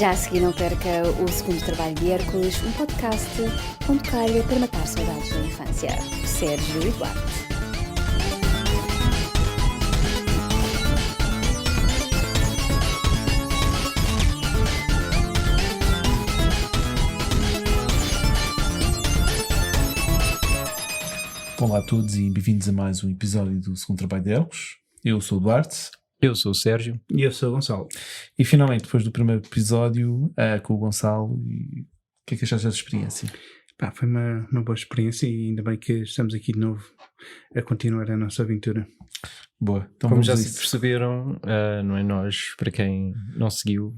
Já a seguir não perca o segundo trabalho de Hércules, um podcast onde calha para matar saudades da infância. Sérgio e Duarte. Olá a todos e bem-vindos a mais um episódio do segundo trabalho de Hércules. Eu sou o Duarte. Eu sou o Sérgio. E eu sou o Gonçalo. E finalmente, depois do primeiro episódio com o Gonçalo, o que é que achaste dessa experiência? Foi uma boa experiência e ainda bem que estamos aqui de novo a continuar a nossa aventura. Boa. Então como já se perceberam, não é nós, para quem não seguiu,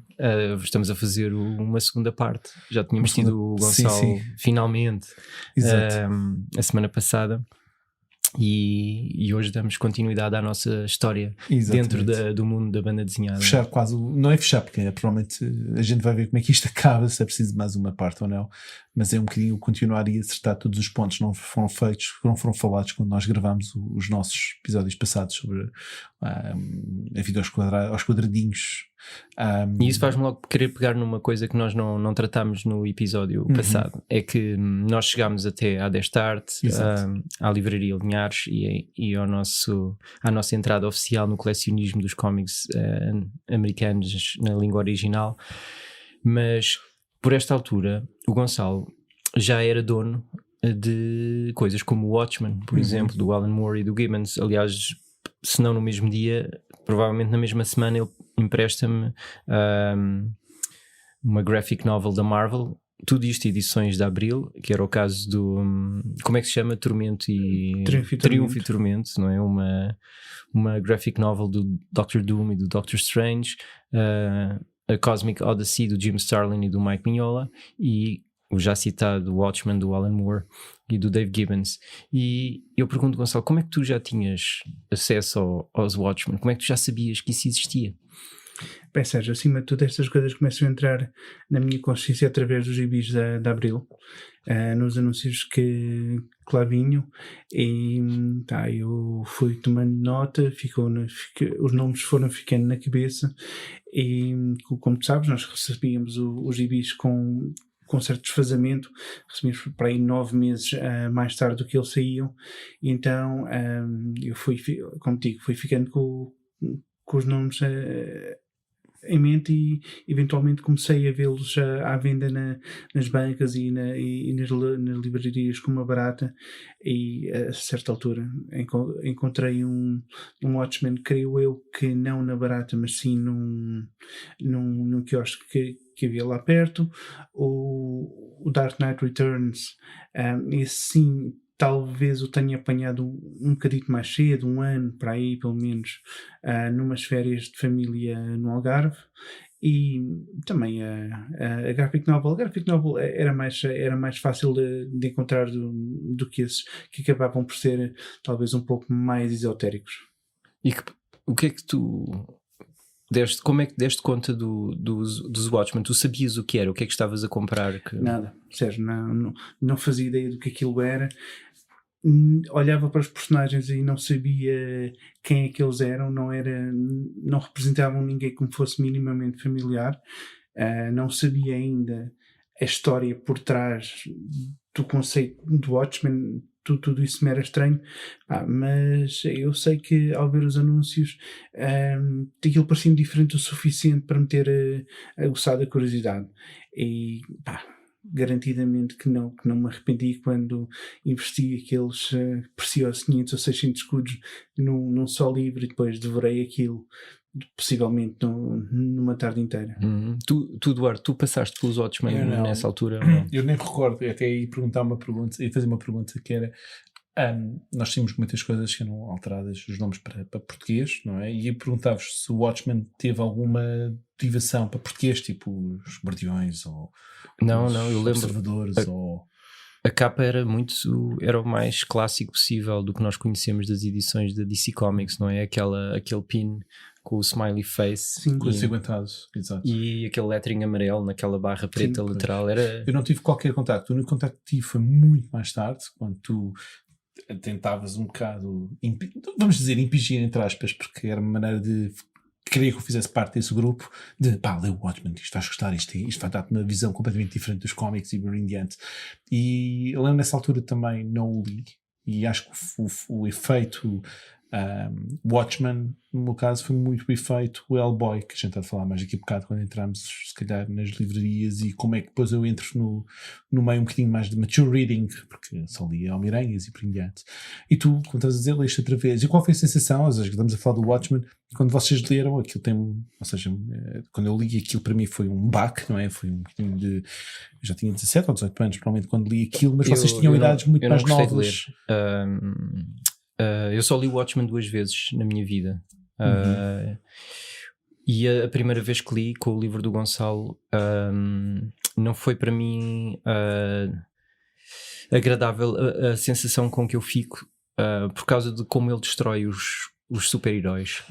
estamos a fazer uma segunda parte. Já tínhamos tido o Gonçalo finalmente a semana passada. E hoje damos continuidade à nossa história dentro do mundo da banda desenhada. Fechar quase, não é fechar, porque provavelmente a gente vai ver como é que isto acaba, se é preciso de mais uma parte ou não, mas é um bocadinho continuar e acertar todos os pontos que não foram feitos, que não foram falados quando nós gravámos os nossos episódios passados sobre a vida aos quadradinhos. E isso faz-me logo querer pegar numa coisa que nós não tratámos no episódio passado. É que nós chegámos até à Destart, à Livraria Linhares e à nossa entrada oficial no colecionismo dos cómics americanos na língua original. Mas por esta altura o Gonçalo já era dono de coisas como o Watchmen, por exemplo, do Alan Moore e do Gibbons. Aliás, se não no mesmo dia, provavelmente na mesma semana ele empresta-me uma graphic novel da Marvel, tudo isto edições de Abril, que era o caso do como é que se chama? Triunfo e Tormento, não é? Uma graphic novel do Doctor Doom e do Doctor Strange, a Cosmic Odyssey do Jim Starlin e do Mike Mignola, e o já citado Watchmen do Alan Moore e do Dave Gibbons. E eu pergunto, Gonçalo, como é que tu já tinhas acesso aos Watchmen? Como é que tu já sabias que isso existia? Bem, Sérgio, acima de tudo estas coisas começam a entrar na minha consciência através dos gibis da Abril, nos anúncios que lá vinham, e eu fui tomando nota, os nomes foram ficando na cabeça, e como tu sabes, nós recebíamos os gibis com certo desfazamento, recebíamos para aí 9 meses mais tarde do que eles saíam, e então eu fui ficando com os nomes em mente e eventualmente comecei a vê-los à venda nas bancas e nas livrarias com uma barata, e a certa altura encontrei um Watchmen, creio eu que não na barata, mas sim num quiosque que havia lá perto, o Dark Knight Returns, esse sim talvez o tenha apanhado um bocadinho mais cedo, um ano para aí pelo menos, numas férias de família no Algarve. E também a Graphic Novel. A Graphic Novel era mais fácil de encontrar do que esses que acabavam por ser talvez um pouco mais esotéricos. E o que é que tu como é que deste conta dos Watchmen? Tu sabias o que era? O que é que estavas a comprar? Nada, Sérgio, não fazia ideia do que aquilo era. Olhava para os personagens e não sabia quem é que eles eram, não representavam ninguém como fosse minimamente familiar, não sabia ainda a história por trás do conceito do Watchmen. Tudo isso me era estranho, mas eu sei que ao ver os anúncios aquilo parecia-me diferente o suficiente para me ter aguçado a curiosidade, e garantidamente que não me arrependi quando investi aqueles preciosos 500 ou 600 escudos num só livro e depois devorei aquilo possivelmente numa tarde inteira. Tu, Duarte, tu passaste pelos Watchmen nessa altura? Eu nem recordo, até aí fazer uma pergunta que era, nós tínhamos muitas coisas que eram alteradas, os nomes para português, não é? E eu perguntava-vos se o Watchmen teve alguma derivação para português, tipo os Guardiões ou não, eu lembro, Observadores a capa era o mais clássico possível do que nós conhecemos das edições da DC Comics, não é? Aquele pin com o smiley face. Sim, com os aguentados, exato. E aquele lettering amarelo naquela barra preta lateral. Eu não tive qualquer contacto. O único contacto que tive foi muito mais tarde, quando tu tentavas um bocado, vamos dizer, impingir entre aspas, porque era uma maneira de queria que eu fizesse parte desse grupo de pá, lê o Watchmen, isto vais gostar, isto vai dar-te uma visão completamente diferente dos cómics e por em diante. E eu lembro nessa altura também não o li, e acho que o efeito Watchmen, no meu caso, foi muito o efeito o Hellboy, que a gente está a falar mais aqui um bocado quando entramos, se calhar, nas livrarias, e como é que depois eu entro no meio um bocadinho mais de mature reading, porque só li Homem-Aranhas e por em diante. E tu, quando estás a dizer, leste outra vez. E qual foi a sensação, ou seja, estamos a falar do Watchmen, quando vocês leram aquilo tem, ou seja, quando eu li aquilo para mim foi um baque, não é? Foi um bocadinho de, eu já tinha 17 ou 18 anos, provavelmente, quando li aquilo, mas vocês tinham idades muito mais novas. Eu só li o Watchmen 2 vezes na minha vida. E a primeira vez que li com o livro do Gonçalo não foi para mim agradável a sensação com que eu fico por causa de como ele destrói os super-heróis.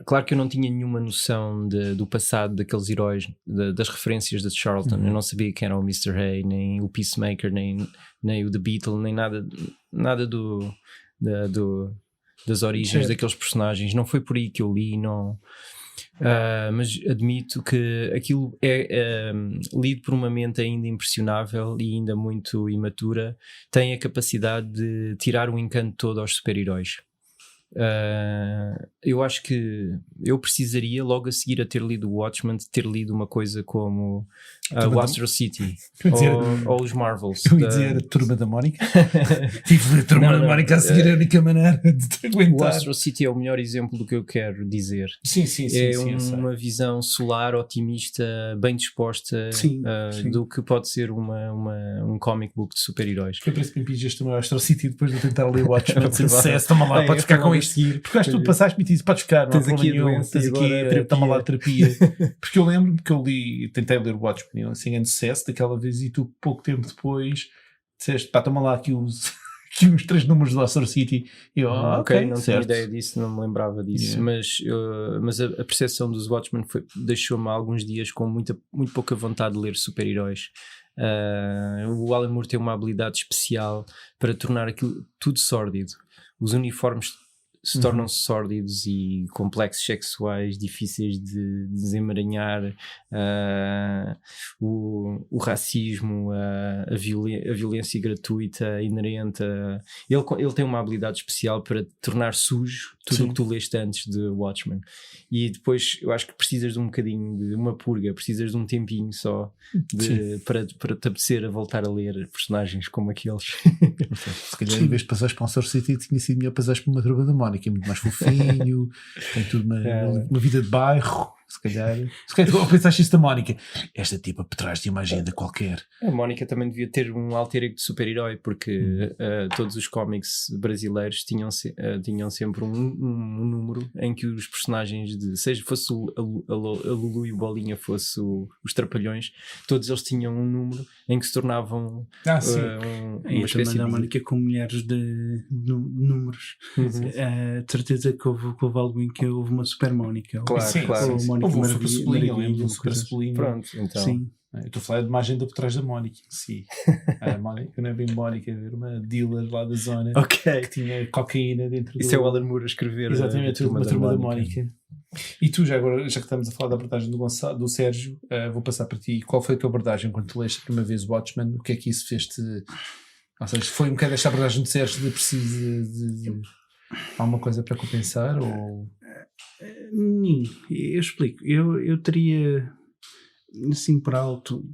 Claro que eu não tinha nenhuma noção do passado daqueles heróis, das referências de Charlton. Eu não sabia quem era o Mr. Hay, nem o Peacemaker, nem o The Beetle, nem nada das origens daqueles personagens. Não foi por aí que eu li, não. Mas admito que aquilo é lido por uma mente ainda impressionável e ainda muito imatura, tem a capacidade de tirar o encanto todo aos super-heróis. Eu acho que eu precisaria, logo a seguir a ter lido o Watchmen, de ter lido uma coisa como o Astro City ou os Marvels. Eu ia dizer a Turma da Mónica. Tive de ler a Turma da Mónica a seguir a única maneira de te aguentar. O Astro City é o melhor exemplo do que eu quero dizer. Sim, uma visão solar, otimista, bem disposta do que pode ser um comic book de super-heróis. Foi para isso que me pediste o meu Astro City depois de eu tentar ler o Watchmen. Toma lá, podes ficar com isto. Porque acho que tu passaste-me e disse, podes ficar, não há problema nenhum, tens aqui, toma lá a terapia. Porque eu lembro-me que eu tentei ler o Watchmen sem grande sucesso daquela vez, e tu pouco tempo depois disseste, pá, toma lá aqui uns 3 números do Astro City. E eu, ok, não certo. tinha ideia disso, não me lembrava disso. Mas a percepção dos Watchmen deixou-me há alguns dias com muito pouca vontade de ler super-heróis. O Alan Moore tem uma habilidade especial para tornar aquilo tudo sórdido. Os uniformes se tornam sórdidos e complexos sexuais, difíceis de desemaranhar, o racismo, a violência gratuita inerente. Ele tem uma habilidade especial para tornar sujo tudo o que tu leste antes de Watchmen. E depois eu acho que precisas de um bocadinho de uma purga, precisas de um tempinho só para te apetecer a voltar a ler personagens como aqueles. Se calhar em vez de passares para um Astro City tinha sido melhor passares para uma Turma da Mónica, é muito mais fofinho, tem tudo uma vida de bairro. Se calhar tu pensaste isso da Mónica, esta tipa por trás de uma agenda qualquer. A Mónica também devia ter um alter ego de super-herói, porque todos os cómics brasileiros tinham sempre um número em que os personagens, seja fosse a Lulu e o Bolinha, fosse os Trapalhões, todos eles tinham um número em que se tornavam uma espécie de Mónica com milhares de números. De certeza que houve algo em que houve uma Super Mónica. Claro. Houve um Super Cebolinha, eu lembro de um Super Cebolinha. Pronto, então. Sim. Eu estou a falar de uma agenda por trás da Mónica. Sim. A Mónica não é bem Mónica, era uma dealer lá da zona que tinha cocaína dentro do... Isso é o Alan Moore a escrever. Exatamente, uma Turma da Mónica. E tu, já que estamos a falar da abordagem do Sérgio, vou passar para ti. Qual foi a tua abordagem quando tu leste a primeira vez o Watchmen? O que é que isso fez-te? Ou seja, foi um bocado esta abordagem do Sérgio de preciso de alguma coisa para compensar? Ou... Eu explico. Eu teria, assim por alto,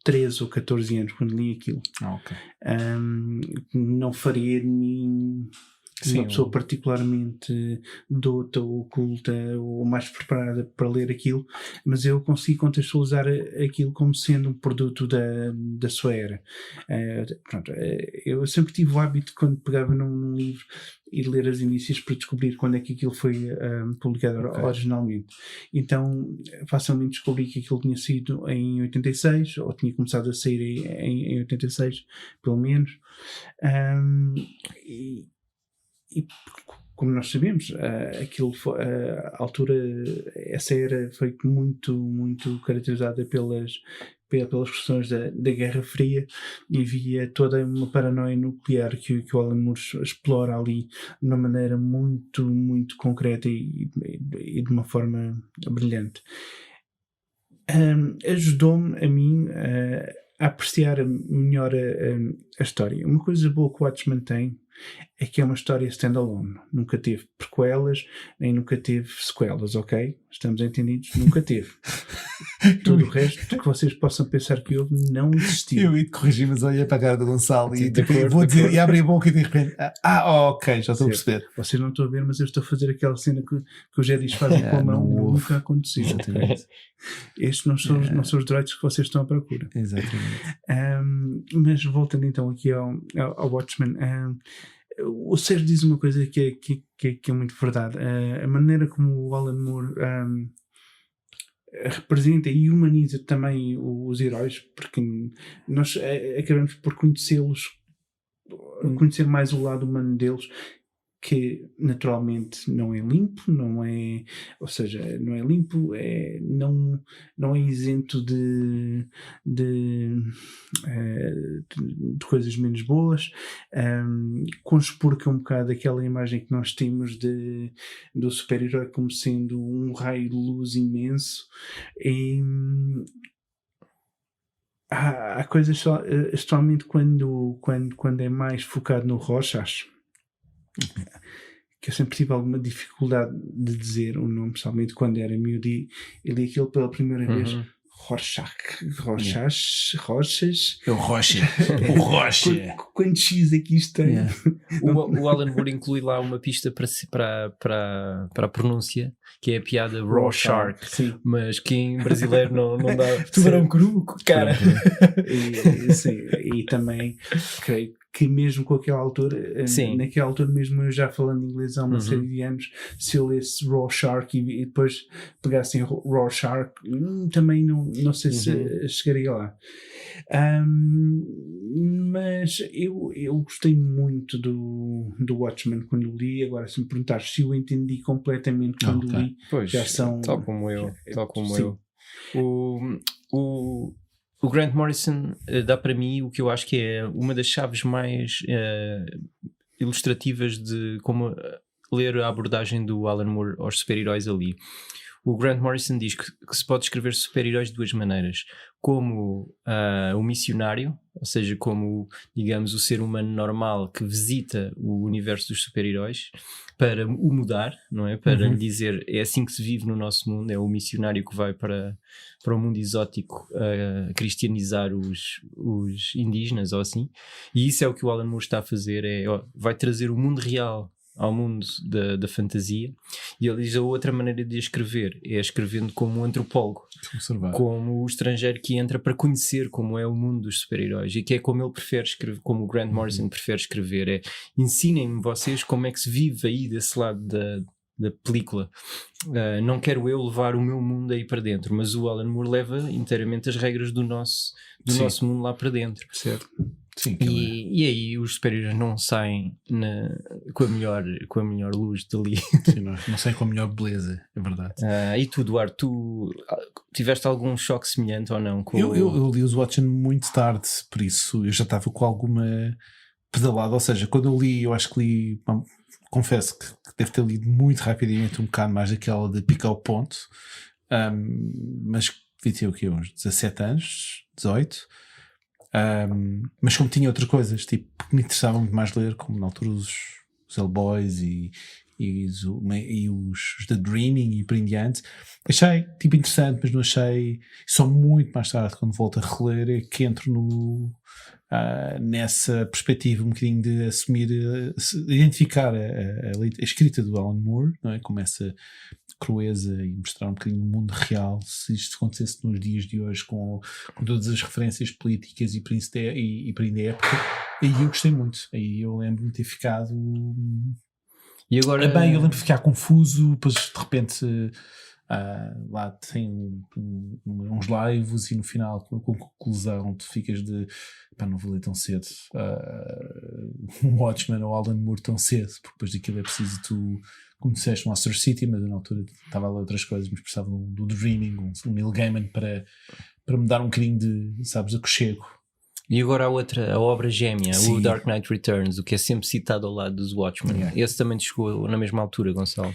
13 ou 14 anos quando li aquilo. Não faria de mim uma pessoa particularmente douta ou culta ou mais preparada para ler aquilo, mas eu consigo contextualizar aquilo como sendo um produto da sua era. Eu sempre tive o hábito, quando pegava num livro, ir ler as indícios para descobrir quando é que aquilo foi publicado originalmente. Então facilmente descobri que aquilo tinha sido em 86, ou tinha começado a sair em 86 pelo menos, e como nós sabemos, aquilo foi, a altura, essa era foi muito caracterizada pelas questões da Guerra Fria, e havia toda uma paranoia nuclear que o Alan Moore explora ali de uma maneira muito concreta e de uma forma brilhante. Ajudou-me a mim a apreciar melhor a história. Uma coisa boa que o Watchmen tem é que é uma história standalone. Nunca teve prequelas, nem nunca teve sequelas, ok? Estamos entendidos? Nunca teve. Todo o resto que vocês possam pensar que houve não existiu. Eu ia te corrigir, mas olhei para a cara do Gonçalo e acordo, vou dizer, e abri a boca e de repente, ok, já estou a perceber. Vocês não estão a ver, mas eu estou a fazer aquela cena que os Jedis fazem com a mão, nunca aconteceu. Exatamente. Estes não são os droids que vocês estão à procura. Exatamente. Mas voltando então aqui ao Watchmen, o Sérgio diz uma coisa que é muito verdade. A maneira como o Alan Moore representa e humaniza também os heróis, porque nós acabamos por conhecê-los, conhecer mais o lado humano deles, que naturalmente não é limpo, não é limpo, não é isento de coisas menos boas, conspurca um bocado aquela imagem que nós temos do super-herói como sendo um raio de luz imenso, e há coisas, especialmente quando é mais focado no Rorschach, que eu sempre tive alguma dificuldade de dizer o nome, especialmente quando era miúdo e li aquilo pela primeira vez. Rorschach. É o Rocha. Quantos X aqui isto tem? O Alan Moore inclui lá uma pista para a pronúncia, que é a piada Raw Shark, mas que em brasileiro não dá. Tubarão cru, cara. E também creio que mesmo com aquela altura, naquela altura mesmo eu já falando inglês há uma série de anos, se eu lesse Raw Shark e depois pegasse Raw Shark, também não sei se chegaria lá. Mas eu gostei muito do Watchmen quando li. Agora, se me perguntares se eu entendi completamente quando li, pois, já são... Tal como eu. O Grant Morrison dá para mim o que eu acho que é uma das chaves mais ilustrativas de como ler a abordagem do Alan Moore aos super-heróis ali. O Grant Morrison diz que se pode escrever super-heróis de duas maneiras: como o missionário, ou seja, como, digamos, o ser humano normal que visita o universo dos super-heróis para o mudar, não é? Para lhe dizer, é assim que se vive no nosso mundo, é o missionário que vai para o mundo exótico cristianizar os indígenas ou assim. E isso é o que o Alan Moore está a fazer, vai trazer o mundo real ao mundo da fantasia. E ele diz: a outra maneira de escrever é escrevendo como um antropólogo, como o estrangeiro que entra para conhecer como é o mundo dos super-heróis, e que é como ele prefere escrever, como o Grant Morrison prefere escrever, ensinem-me vocês como é que se vive aí desse lado da película. Não quero eu levar o meu mundo aí para dentro, mas o Alan Moore leva inteiramente as regras do nosso mundo lá para dentro. Certo. Sim, e aí os super-heróis não saem com a melhor luz dali. Sim, não saem com a melhor beleza, é verdade. E tu, Duarte, tu tiveste algum choque semelhante ou não? Eu li os Watchmen muito tarde, por isso eu já estava com alguma pedalada, ou seja, quando eu li, eu acho que li, confesso que deve ter lido muito rapidamente, um bocado mais daquela de picar o ponto, mas devia ter o quê? Uns 17 anos, 18. Mas como tinha outras coisas, tipo, que me interessava muito mais ler, como na altura os Hellboys e os The Dreaming e por em diante, achei tipo interessante, mas não achei. Só muito mais tarde, quando volto a reler, é que entro nessa perspectiva um bocadinho de assumir, identificar a escrita do Alan Moore, não é? Como essa crueza, e mostrar um bocadinho o mundo real, se isto acontecesse nos dias de hoje, com todas as referências políticas e por ainda época. Aí eu gostei muito, aí eu lembro-me de ter ficado... E agora... eu lembro de ficar confuso, depois de repente Lá tem uns lives e no final, com conclusão, tu ficas de não vou ler tão cedo um Watchmen ou Alan Moore tão cedo, porque depois daquilo é preciso tu, como disseste, um Astro City, mas eu na altura estava a ler outras coisas, mas precisava do Dreaming, um Neil Gaiman para me dar um bocadinho de, sabes, aconchego. E agora a obra gêmea, Sim. o Dark Knight Returns, o que é sempre citado ao lado dos Watchmen. Yeah. Esse também chegou na mesma altura, Gonçalo.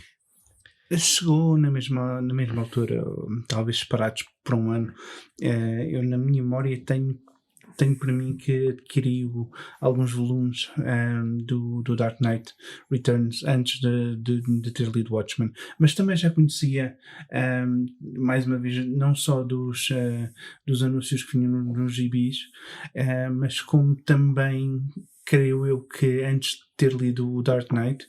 Chegou na mesma altura, talvez separados por um ano. Eu, na minha memória, tenho para mim que adquiri alguns volumes do Dark Knight Returns antes de ter lido Watchmen, mas também já conhecia, mais uma vez, não só dos anúncios que vinham nos gibis, mas como também creio eu que antes de ter lido o Dark Knight,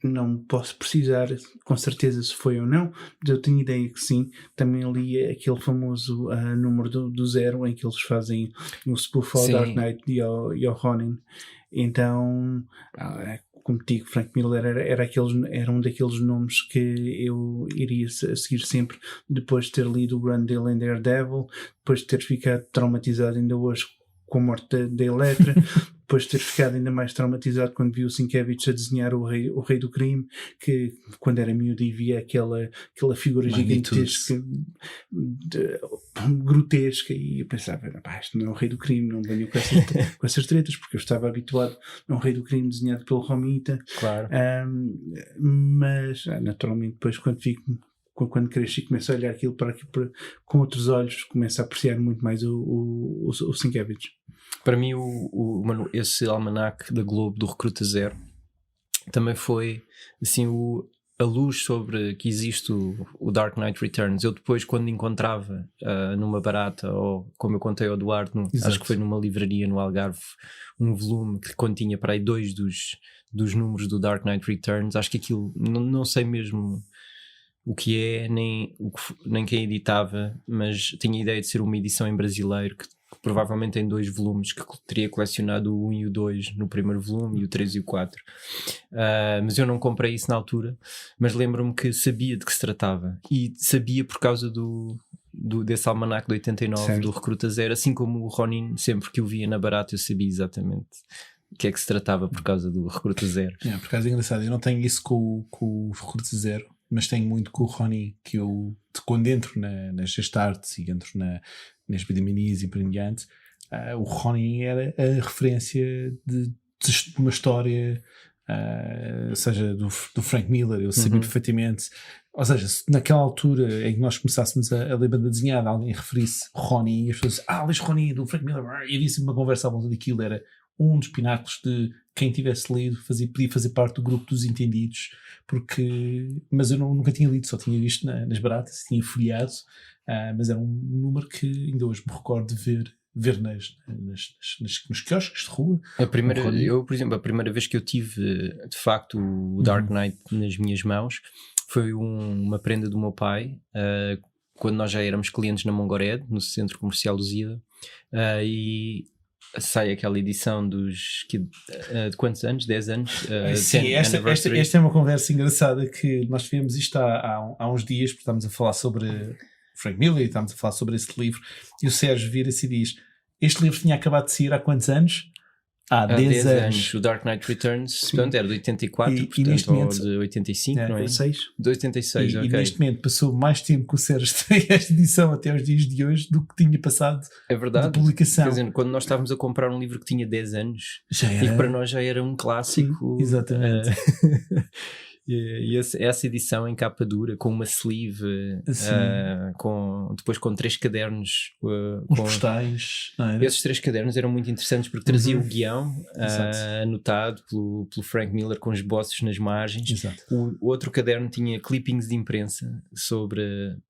não posso precisar com certeza se foi ou não, mas eu tenho ideia que sim. Também li aquele famoso número do Zero, em que eles fazem o spoof ao Dark Knight e ao Ronin. Então, como digo, Frank Miller era um daqueles nomes que eu iria seguir sempre, depois de ter lido o Run Deal em Daredevil, depois de ter ficado traumatizado ainda hoje com a morte da Elektra, depois de ter ficado ainda mais traumatizado quando vi o Sienkiewicz a desenhar o rei do crime, que quando era miúdo e via aquela figura gigantesca, grotesca, e eu pensava, isto não é o rei do crime, não venho com essas tretas, porque eu estava habituado a um rei do crime desenhado pelo Romita. Claro. Mas naturalmente depois quando cresço e começo a olhar aquilo com outros olhos, começo a apreciar muito mais o Sienkiewicz. Para mim, esse almanaque da Globo do Recruta Zero também foi assim, a luz sobre que existe o Dark Knight Returns. Eu depois, quando encontrava numa barata, ou como eu contei ao Eduardo, acho que foi numa livraria no Algarve, um volume que continha para aí 2 dos números do Dark Knight Returns, acho que aquilo, não sei mesmo o que é, nem quem editava, mas tinha a ideia de ser uma edição em brasileiro que provavelmente tem 2 volumes, que teria colecionado o 1 e o 2 no primeiro volume e o 3 e o 4, mas eu não comprei isso na altura, mas lembro-me que sabia de que se tratava, e sabia por causa desse almanaque de 89, certo, do Recruta Zero, assim como o Ronin, sempre que o via na barata eu sabia exatamente o que é que se tratava por causa do Recruta Zero. Por acaso é engraçado, eu não tenho isso com o Recruta Zero, mas tenho muito com o Ronin, que eu, quando entro nas Gestarts e entro nas Epidemias e por em diante, o Ronin era a referência de uma história, seja do Frank Miller, eu sabia perfeitamente, ou seja, se naquela altura em que nós começássemos a ler banda desenhada, alguém referisse Ronin e as pessoas lês Ronin do Frank Miller, e havia sempre uma conversa à volta daquilo, era um dos pináculos de quem tivesse lido, podia fazer parte do grupo dos entendidos, mas eu nunca tinha lido, só tinha visto nas baratas, tinha folheado, mas era um número que ainda hoje me recordo de ver nos quiosques de rua. Por exemplo, a primeira vez que eu tive de facto o Dark Knight nas minhas mãos foi uma prenda do meu pai, quando nós já éramos clientes na Mongored, no centro comercial Lusíada, e sai aquela edição de quantos anos? 10 anos? Sim, esta é uma conversa engraçada que nós tivemos isto há uns dias, porque estamos a falar sobre Frank Miller e estamos a falar sobre esse livro, e o Sérgio vira-se e diz: este livro tinha acabado de sair há quantos anos? Há 10 anos. O Dark Knight Returns, portanto, era de 84, e neste momento, ou de 85, não é? De 86, ok. E neste momento passou mais tempo que o Sérgio tem esta edição até aos dias de hoje do que tinha passado de publicação. Quer dizer, quando nós estávamos a comprar um livro que tinha 10 anos, e que para nós já era um clássico. Sim, exatamente. E essa edição em capa dura, com uma sleeve, depois com 3 cadernos, os postais, não era? Esses 3 cadernos eram muito interessantes porque traziam o guião anotado pelo Frank Miller com esboços nas margens. Exato. O outro caderno tinha clippings de imprensa sobre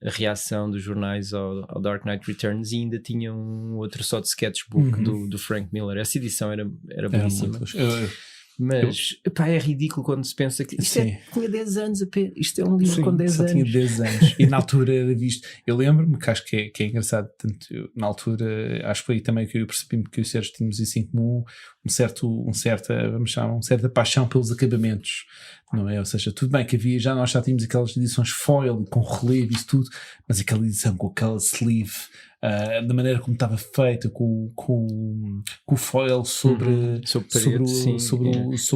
a reação dos jornais ao Dark Knight Returns, e ainda tinha um outro só de sketchbook do Frank Miller. Essa edição era belíssima. Mas é ridículo quando se pensa que isto tinha 10 anos apenas. Isto é um livro com 10 anos. Tinha 10 anos. E na altura era visto. Eu lembro-me que acho que é engraçado. Tanto na altura, acho que foi aí também que eu percebi que o Sérgio tínhamos isso em comum. uma certa paixão pelos acabamentos, não é? Ou seja, tudo bem que nós já tínhamos aquelas edições foil com relevo e isso tudo, mas aquela edição com aquela sleeve, da maneira como estava feita, com o foil sobre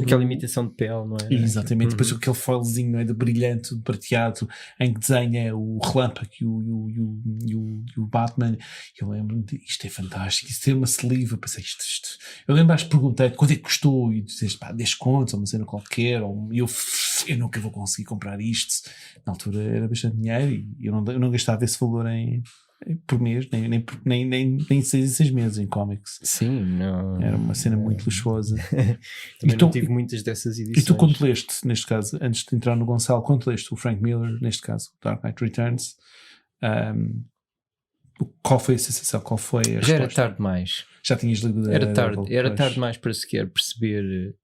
aquela imitação de pele, não é? Exatamente, depois aquele foilzinho, não é, de brilhante, de prateado, em que desenha o Relâmpago e o Batman. Eu lembro-me de isto é fantástico, isto tem uma sleeve. Eu pensei, eu lembro, acho que perguntei quanto é que custou e disseste, 10 contos ou uma cena qualquer, e eu nunca vou conseguir comprar isto. Na altura era bastante dinheiro e eu não gastava esse valor por mês, nem 6 em 6 meses em cómics. Sim, não. Era uma cena muito luxuosa. Também não tive muitas dessas edições. E tu, quando leste, neste caso, antes de entrar no Gonçalo, quando leste o Frank Miller, neste caso, Dark Knight Returns, qual foi a sensação? Qual foi a resposta? Já era tarde demais. Já tinhas lido Era tarde demais para sequer perceber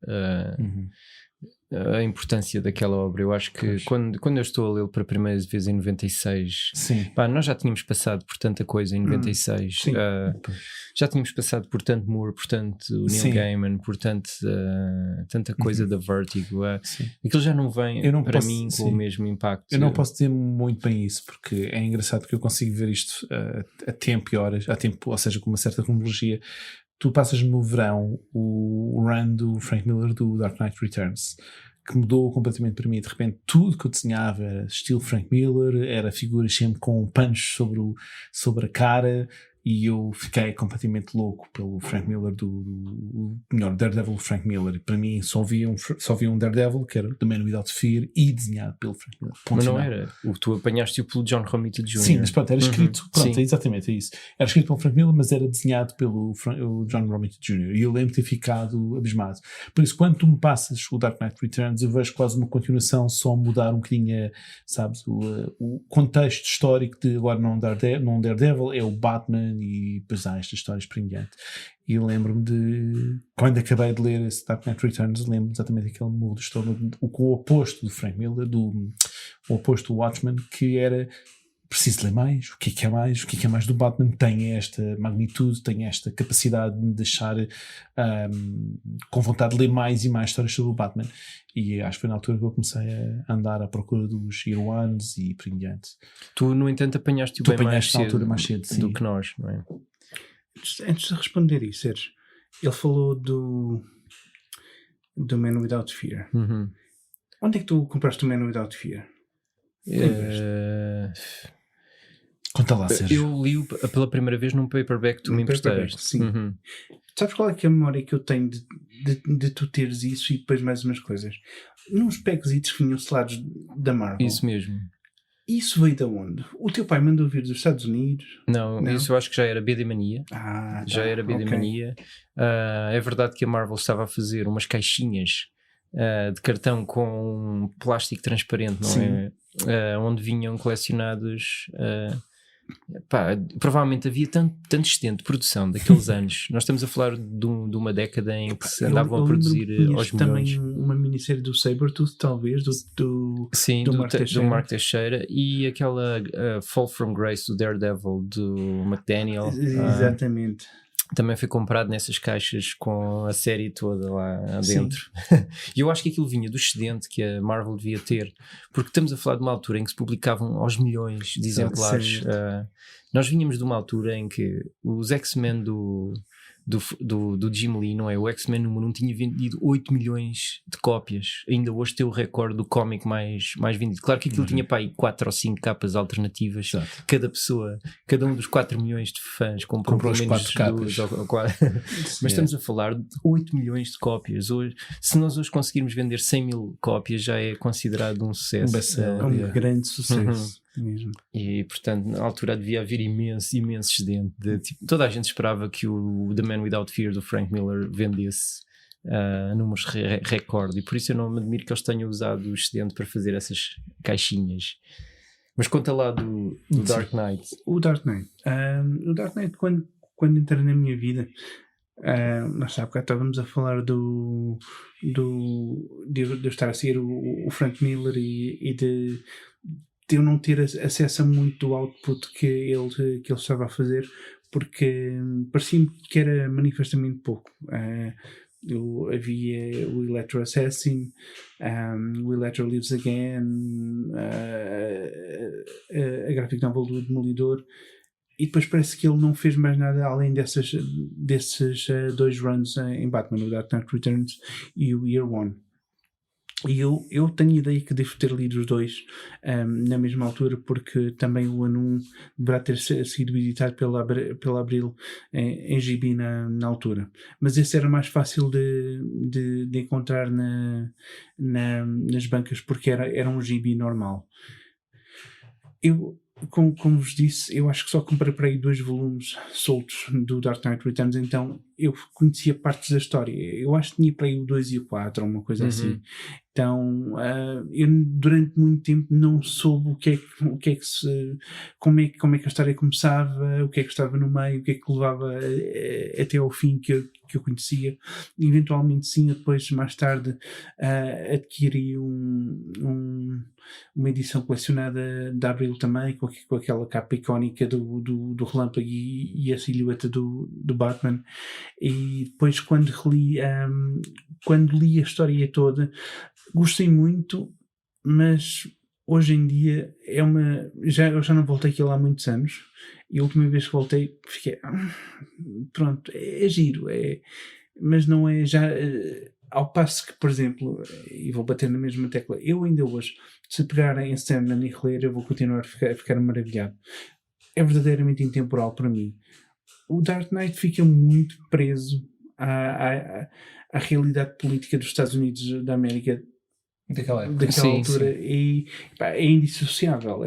a importância daquela obra. Eu acho que quando eu estou a lê-lo pela primeira vez em 96, nós já tínhamos passado por tanta coisa em 96, já tínhamos passado por tanto Moore, por tanto Neil Gaiman, por tanta coisa da Vertigo. Aquilo já não vem para mim com o mesmo impacto. Eu não posso dizer muito bem isso, porque é engraçado que eu consigo ver isto a tempo e horas, ou seja, com uma certa cronologia. Tu passas no verão o run do Frank Miller do Dark Knight Returns, que mudou completamente para mim. De repente tudo que eu desenhava era estilo Frank Miller, era figuras sempre com punch sobre a cara, e eu fiquei completamente louco pelo Frank Miller melhor, Daredevil Frank Miller. E para mim só havia um Daredevil, que era The Man Without Fear, e desenhado pelo Frank Miller. Mas não era. Tu apanhaste-o pelo John Romita Jr. Sim, mas pronto, era escrito, exatamente, é isso. Era escrito pelo Frank Miller, mas era desenhado pelo John Romita Jr. E eu lembro de ter ficado abismado. Por isso, quando tu me passas o Dark Knight Returns, eu vejo quase uma continuação, só mudar um bocadinho, sabes, o contexto histórico de agora não Daredevil, é o Batman, e depois há estas histórias por em diante. E eu lembro-me de, quando acabei de ler esse Dark Knight Returns, lembro-me exatamente daquele mundo com o oposto do Frank Miller, o oposto do Watchmen, que era preciso ler mais, o que é mais do Batman, tem esta magnitude, tem esta capacidade de me deixar com vontade de ler mais e mais histórias sobre o Batman. E acho que foi na altura que eu comecei a andar à procura dos Year Ones e por em diante. Tu, no entanto, apanhaste-o bem mais cedo do que nós, não é? Antes de responder isso, Sérgio, ele falou do Man Without Fear. Onde é que tu compraste o Man Without Fear? Conta lá, Sérgio. Eu li-o pela primeira vez num paperback que tu me emprestaste. Sim. Sabes qual é que é a memória que eu tenho de tu teres isso e depois mais umas coisas? Nos packsitos que vinham selados da Marvel. Isso mesmo. Isso veio de onde? O teu pai mandou vir dos Estados Unidos? Não, isso eu acho que já era BD Mania. Já era BD Mania. É verdade que a Marvel estava a fazer umas caixinhas de cartão com plástico transparente, não é? Onde vinham colecionados. Provavelmente havia tanto excedente de produção daqueles anos. Nós estamos a falar de uma década em que se andavam a produzir aos milhões. Também uma minissérie do Sabretooth, talvez, do Mark Teixeira, e aquela Fall from Grace do Daredevil do McDaniel. Exatamente. Também foi comprado nessas caixas com a série toda lá dentro. E eu acho que aquilo vinha do excedente que a Marvel devia ter, porque estamos a falar de uma altura em que se publicavam aos milhões de exemplares. Nós vínhamos de uma altura em que os X-Men do Jim Lee, não é? O X-Men número 1 tinha vendido 8 milhões de cópias. Ainda hoje tem o recorde do cómic mais vendido. Claro que aquilo tinha para aí 4 ou 5 capas alternativas. Exato. Cada um dos 4 milhões de fãs comprou pelo menos 4 capas. Mas estamos a falar de 8 milhões de cópias. Hoje, se nós hoje conseguirmos vender 100 mil cópias, já é considerado um sucesso. É um grande sucesso. Mesmo. E portanto na altura devia haver imenso excedente toda a gente esperava que o The Man Without Fear do Frank Miller vendesse números recorde, e por isso eu não me admiro que eles tenham usado o excedente para fazer essas caixinhas. Mas conta lá do Dark Knight. O Dark Knight quando entra na minha vida, nós há bocado estávamos a falar de eu estar a seguir o Frank Miller e de eu não ter acesso a muito do output que ele estava a fazer, porque parecia-me que era manifestamente pouco. Havia o Electro Assassin, o Electro Lives Again, a graphic novel do Demolidor, e depois parece que ele não fez mais nada além desses 2 runs em Batman, o Dark Knight Returns e o Year One. E eu tenho a ideia que devo ter lido os 2 na mesma altura, porque também o ano 1 deverá ter sido editado pela Abril em GB na altura. Mas esse era mais fácil de encontrar nas bancas, porque era um GB normal. Como vos disse, eu acho que só comprei para aí 2 volumes soltos do Dark Knight Returns, então eu conhecia partes da história. Eu acho que tinha para aí o 2 e o 4, ou uma coisa assim. Então, eu durante muito tempo não soube como é que a história começava, o que é que estava no meio, o que é que levava até ao fim que eu conhecia. Eventualmente sim, depois mais tarde adquiri uma edição colecionada da Abril também, com aquela capa icónica do relâmpago e a silhueta do Batman. E depois quando li a história toda, gostei muito, mas hoje em dia eu já não voltei aquilo há muitos anos, e a última vez que voltei fiquei pronto, é giro, mas não é já ao passo que, por exemplo, e vou bater na mesma tecla, eu ainda hoje, se pegar em Sandman e reler, eu vou continuar a ficar maravilhado. É verdadeiramente intemporal para mim. O Dark Knight fica muito preso à realidade política dos Estados Unidos da América daquela altura. Sim. E é indissociável.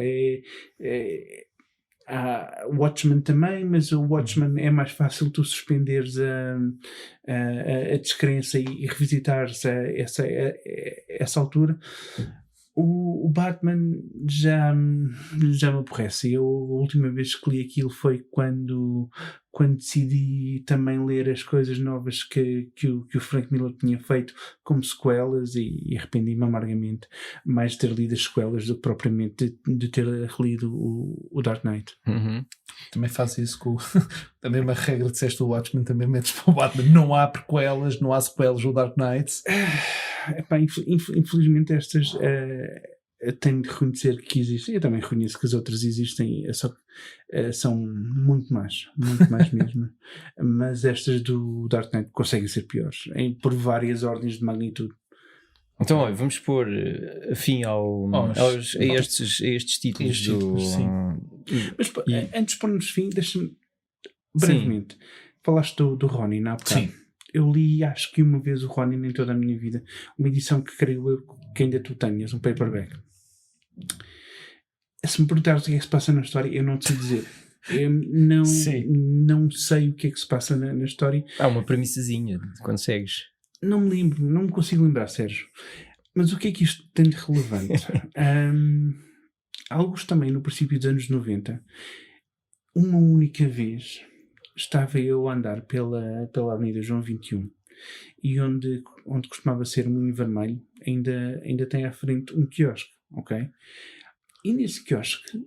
O Watchmen também, mas o Watchmen é mais fácil tu suspenderes a descrença e revisitares essa altura. O Batman já me aborrece. A última vez que li aquilo foi quando decidi também ler as coisas novas que o Frank Miller tinha feito como sequelas, e arrependi-me amargamente mais de ter lido as sequelas do que propriamente de ter relido o Dark Knight. Também faço isso com a mesma regra que disseste do Watchmen, também metes para o Batman. Não há prequelas, não há sequelas do Dark Knight. Infelizmente estas tenho de reconhecer que existem. Eu também reconheço que as outras existem, só que são muito mais mesmo. Mas estas do Dark Knight conseguem ser piores por várias ordens de magnitude. Então, olha, vamos pôr fim a estes títulos do... Sim. Mas antes de pôrmos fim, deixa-me brevemente. Falaste do Ronin há bocado. Sim. Eu li, acho que uma vez, o Ronin em toda a minha vida. Uma edição que creio eu que ainda tu tenhas, um paperback. Se me perguntares o que é que se passa na história, eu não te sei dizer. Eu não sei o que é que se passa na história. Há uma premissazinha, consegues? Não me lembro, não me consigo lembrar, Sérgio. Mas o que é que isto tem de relevante? Alguns também, no princípio dos anos 90, uma única vez estava eu a andar pela Avenida João 21, e onde costumava ser um Moinho Vermelho, ainda tem à frente um quiosque, ok? E nesse quiosque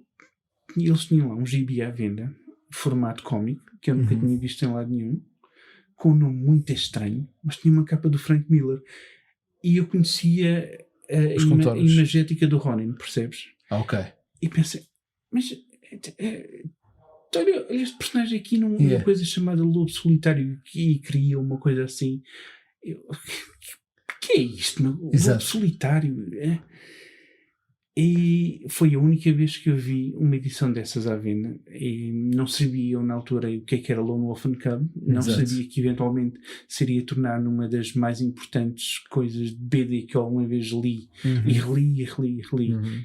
eles tinham lá um gibi à venda, formato cómico, que eu nunca tinha visto em lado nenhum, com um nome muito estranho, mas tinha uma capa do Frank Miller, e eu conhecia a imagética do Ronin, percebes? Ok. E pensei, mas olha este personagem aqui numa coisa chamada Lobo Solitário, que cria uma coisa assim. Que é isto, meu? Lobo Solitário? E foi a única vez que eu vi uma edição dessas à venda, e não sabia na altura o que era Lone Wolf and Cub, não sabia que eventualmente seria tornar numa das mais importantes coisas de BD que eu alguma vez li, e reli,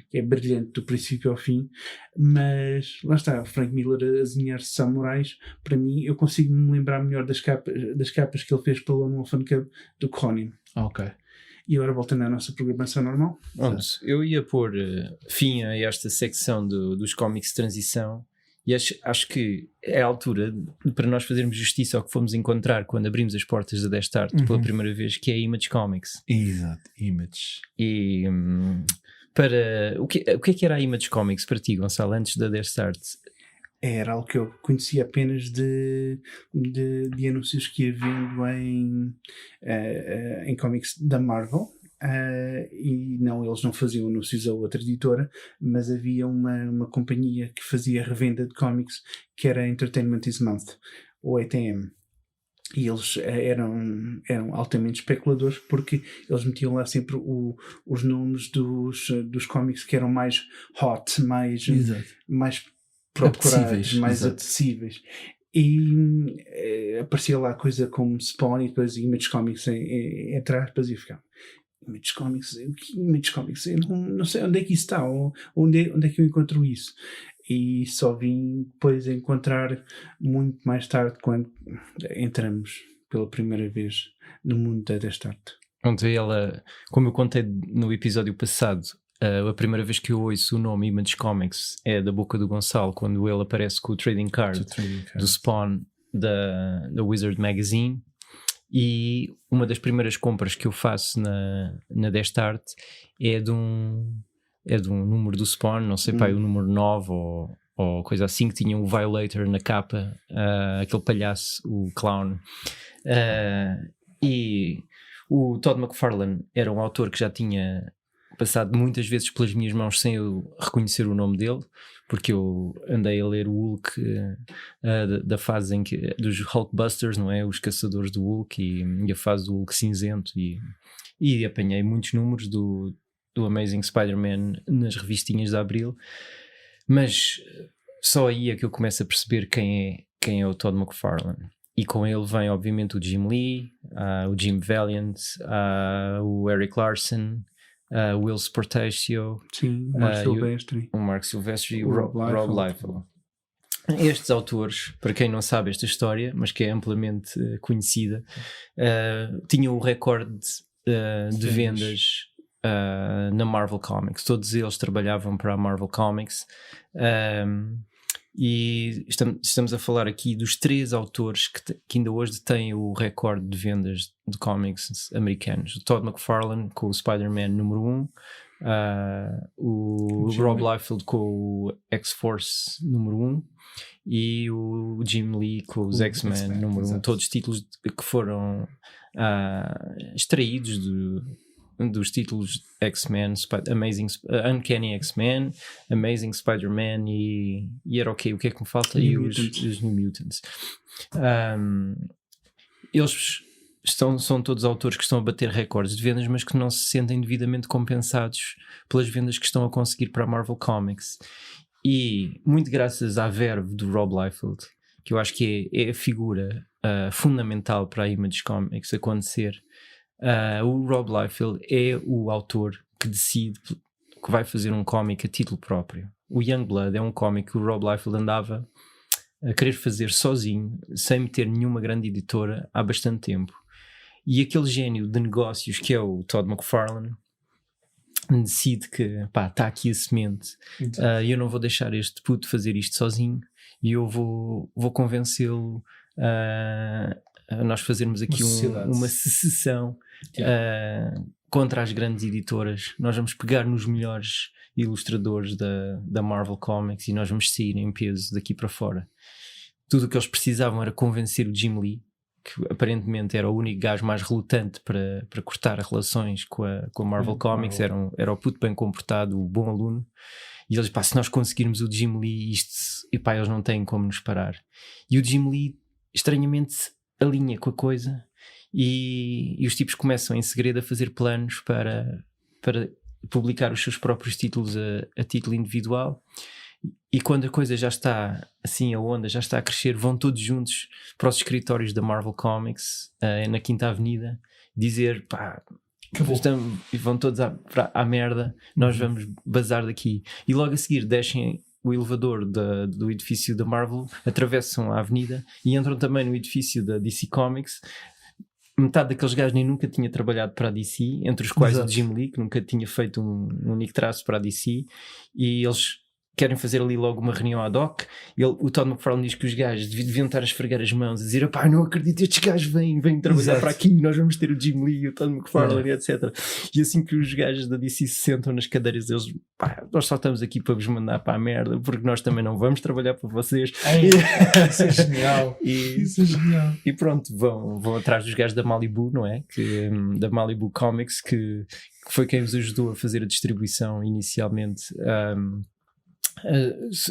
que é brilhante do princípio ao fim. Mas lá está, Frank Miller a desenhar samurais, para mim, eu consigo me lembrar melhor das capas que ele fez pelo Lone Wolf and Cub do que Ronin. Ok. E agora voltando à nossa programação normal. Eu ia pôr fim a esta secção dos cómics de transição, e acho que é a altura para nós fazermos justiça ao que fomos encontrar quando abrimos as portas da Destart pela primeira vez, que é a Image Comics. Exato, Image. E o que é que era a Image Comics para ti, Gonçalo, antes da Destart? era algo que eu conhecia apenas de anúncios que ia vendo em cómics da Marvel. E não, eles não faziam anúncios a outra editora, mas havia uma companhia que fazia revenda de cómics, que era Entertainment This Month, ou ETM. E eles eram altamente especuladores, porque eles metiam lá sempre os nomes dos cómics que eram mais hot, mais procurados, mais apetecíveis. E aparecia lá coisa como Spawn e depois Image Comics entre aspas, e eu ficava: Image Comics? O que Image Comics? Eu não sei onde é que isso está, ou onde é que eu encontro isso. E só vim depois encontrar muito mais tarde, quando entramos pela primeira vez no mundo da Destart. Pronto, ela, como eu contei no episódio passado, a primeira vez que eu ouço o nome Image Comics é da boca do Gonçalo, quando ele aparece com o trading card do Spawn da Wizard Magazine. E uma das primeiras compras que eu faço na Destart é de um número do Spawn, não sei, o número 9 ou coisa assim, que tinha o Violator na capa, aquele palhaço, o clown. E o Todd McFarlane era um autor que já tinha passado muitas vezes pelas minhas mãos sem eu reconhecer o nome dele, porque eu andei a ler o Hulk da fase dos Hulkbusters, não é? Os caçadores do Hulk e a fase do Hulk cinzento, e apanhei muitos números do Amazing Spider-Man nas revistinhas da Abril, mas só aí é que eu começo a perceber quem é o Todd McFarlane. E com ele vem obviamente o Jim Lee, o Jim Valiant, o Eric Larson, o Will Sportacio, sim, o Mark Silvestri e o Rob Liefeld. Estes autores, para quem não sabe esta história, mas que é amplamente conhecida, tinham o recorde de vendas na Marvel Comics. Todos eles trabalhavam para a Marvel Comics, e estamos a falar aqui dos 3 autores que ainda hoje têm o recorde de vendas de cómics americanos: o Todd McFarlane com o Spider-Man número 1, o Rob Liefeld com o X-Force número 1 e o Jim Lee com os X-Men número 1. Todos títulos que foram extraídos dos títulos X-Men, Uncanny X-Men, Amazing Spider-Man e era o que é que me falta? E os New Mutants. Eles são todos autores que estão a bater recordes de vendas, mas que não se sentem devidamente compensados pelas vendas que estão a conseguir para a Marvel Comics. E muito graças à verve do Rob Liefeld, que eu acho que é a figura fundamental para a Image Comics acontecer. O Rob Liefeld é o autor que decide que vai fazer um cómic a título próprio. O Youngblood é um cómic que o Rob Liefeld andava a querer fazer sozinho, sem meter nenhuma grande editora, há bastante tempo. E aquele gênio de negócios que é o Todd McFarlane decide que está aqui a semente, eu não vou deixar este puto fazer isto sozinho, e eu vou convencê-lo a nós fazermos aqui uma secessão contra as grandes editoras. Nós vamos pegar nos melhores ilustradores da Marvel Comics e nós vamos sair em peso daqui para fora. Tudo o que eles precisavam era convencer o Jim Lee, que aparentemente era o único gajo mais relutante para cortar relações com a Marvel Comics. Era o puto bem comportado, o bom aluno. E eles, se nós conseguirmos o Jim Lee, eles não têm como nos parar. E o Jim Lee, estranhamente, alinha com a coisa, e os tipos começam em segredo a fazer planos para publicar os seus próprios títulos a título individual. E quando a coisa já está assim, a onda já está a crescer, vão todos juntos para os escritórios da Marvel Comics, na Quinta Avenida, dizer e vão todos à merda, nós vamos bazar daqui. E logo a seguir descem o elevador do edifício da Marvel, atravessam a avenida e entram também no edifício da DC Comics. Metade daqueles gajos nem nunca tinha trabalhado para a DC, entre os quais o Jim Lee, que nunca tinha feito um único traço para a DC, e eles querem fazer ali logo uma reunião ad hoc. O Todd McFarlane diz que os gajos deviam estar a esfregar as mãos, a dizer, pá, não acredito, estes gajos vêm trabalhar Exato. para aqui, nós vamos ter o Jim Lee, o Todd McFarlane, etc. E assim que os gajos da DC se sentam nas cadeiras, eles, pá, nós só estamos aqui para vos mandar para a merda, porque nós também não vamos trabalhar para vocês. Isso é genial. Isso é genial. E pronto, vão atrás dos gajos da Malibu, não é? Da Malibu Comics, que foi quem os ajudou a fazer a distribuição inicialmente.